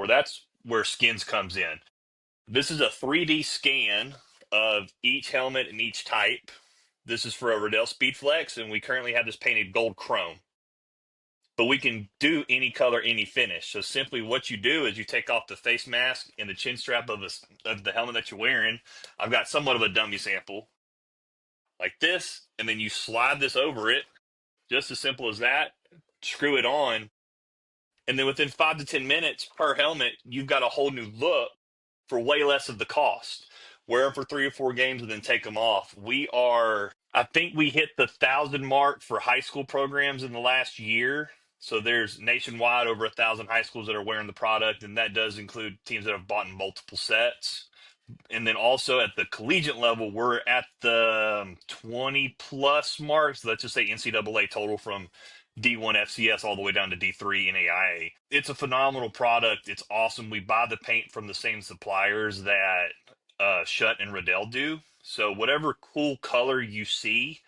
That's where Skins comes in. This is a 3D scan of each helmet and each type. This is for a Riddell Speedflex, and we currently have this painted gold chrome. But we can do any color, any finish. So simply what you do is you take off the face mask and the chin strap of the helmet that you're wearing. I've got somewhat of a dummy sample like this, and then you slide this over it, just as simple as that, screw it on, and then within 5 to 10 minutes per helmet, you've got a whole new look for way less of the cost. Wear them for 3 or 4 games and then take them off. I think we hit the 1,000 mark for high school programs in the last year. So there's nationwide over 1,000 high schools that are wearing the product, and that does include teams that have bought in multiple sets. And then also at the collegiate level, we're at the 20 plus marks. Let's just say NCAA total from D1 FCS all the way down to D3 NAIA. It's a phenomenal product. It's awesome. We buy the paint from the same suppliers that Shutt and Riddell do. So whatever cool color you see,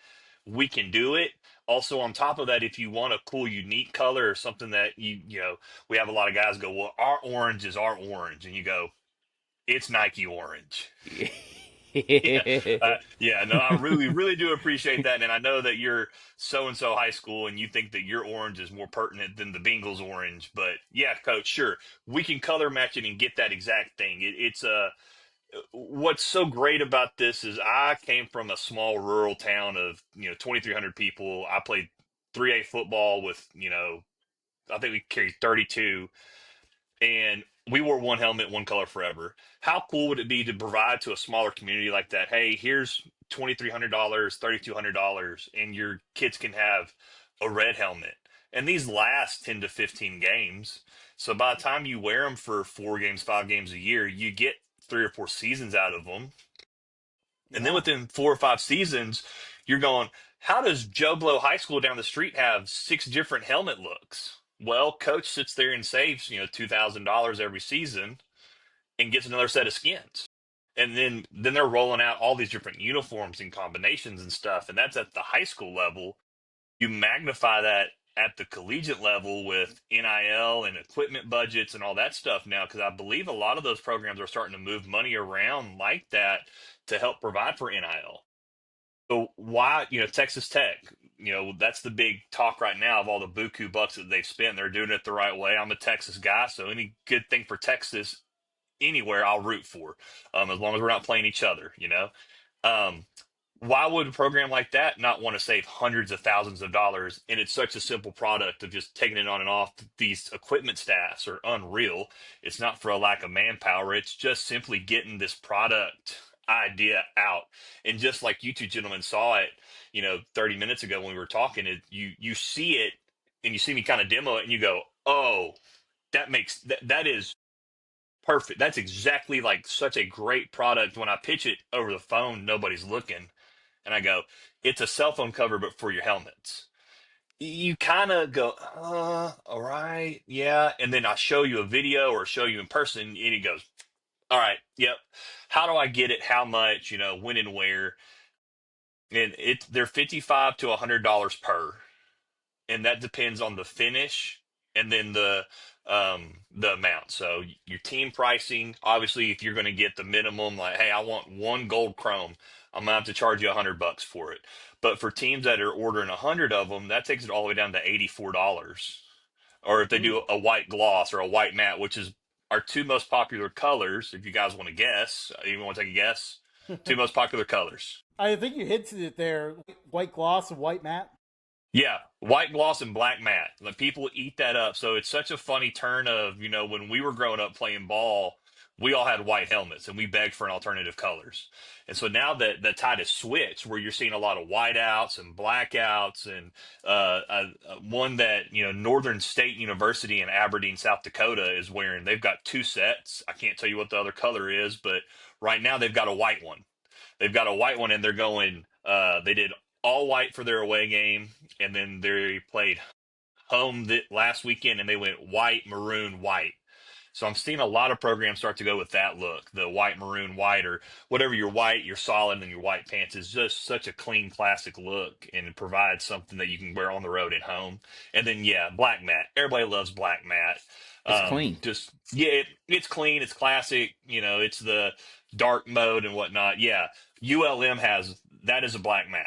we can do it. Also, on top of that, if you want a cool, unique color or something that we have a lot of guys go, well, our orange is our orange. And you go, it's Nike orange. Yeah, yeah. No, I really, really do appreciate that, and I know that you're so and so high school, and you think that your orange is more pertinent than the Bengals orange. But yeah, coach, sure, we can color match it and get that exact thing. It's what's so great about this is I came from a small rural town of 2,300 people. I played 3A football with I think we carried 32 and we wore one helmet, one color forever. How cool would it be to provide to a smaller community like that? Hey, here's $2,300, $3,200, and your kids can have a red helmet. And these last 10 to 15 games. So by the time you wear them for 4 games, 5 games a year, you get 3 or 4 seasons out of them. And then Yeah. within 4 or 5 seasons, you're going, how does Joe Blow High School down the street have 6 different helmet looks? Well, coach sits there and saves, $2,000 every season and gets another set of skins. And then they're rolling out all these different uniforms and combinations and stuff. And that's at the high school level. You magnify that at the collegiate level with NIL and equipment budgets and all that stuff now, because I believe a lot of those programs are starting to move money around like that to help provide for NIL. So why, Texas Tech, that's the big talk right now of all the buku bucks that they've spent. They're doing it the right way. I'm a Texas guy, so any good thing for Texas anywhere I'll root for, as long as we're not playing each other. Um, why would a program like that not want to save hundreds of thousands of dollars? And it's such a simple product of just taking it on and off. These equipment staffs are unreal. It's not for a lack of manpower. It's just simply getting this product idea out. And just like you two gentlemen saw it, 30 minutes ago when we were talking, you see it and you see me kind of demo it and you go, oh, that is perfect. That's exactly like such a great product. When I pitch it over the phone, nobody's looking. And I go, it's a cell phone cover, but for your helmets. You kind of go, all right, yeah. And then I show you a video or show you in person, and he goes, all right, yep. How do I get it? How much? When and where? And they're $55 to $100 per, and that depends on the finish and then the amount. So your team pricing, obviously, if you're going to get the minimum, like, hey, I want one gold chrome, I'm gonna have to charge you $100 for it. But for teams that are ordering 100 of them, that takes it all the way down to $84. Or if they do Ooh. a white gloss or a white matte, which is our two most popular colors, if you guys want to guess, you want to take a guess? Two most popular colors. I think you hinted it there. White gloss and white matte. Yeah, white gloss and black matte. Like people eat that up. So it's such a funny turn of, when we were growing up playing ball, we all had white helmets and we begged for an alternative colors. And so now that the tide has switched, where you're seeing a lot of whiteouts and blackouts, and one that, Northern State University in Aberdeen, South Dakota is wearing, they've got 2 sets. I can't tell you what the other color is, but right now they've got a white one. They've got a white one and they're going, they did all white for their away game, and then they played home last weekend, and they went white, maroon, white. So I'm seeing a lot of programs start to go with that look, the white, maroon, white, or whatever your white, your solid, and your white pants is just such a clean, classic look, and it provides something that you can wear on the road at home. And then, yeah, black matte. Everybody loves black matte. It's clean. Just yeah, it's clean, it's classic. It's the dark mode and whatnot. Yeah, ULM has that is a black mat.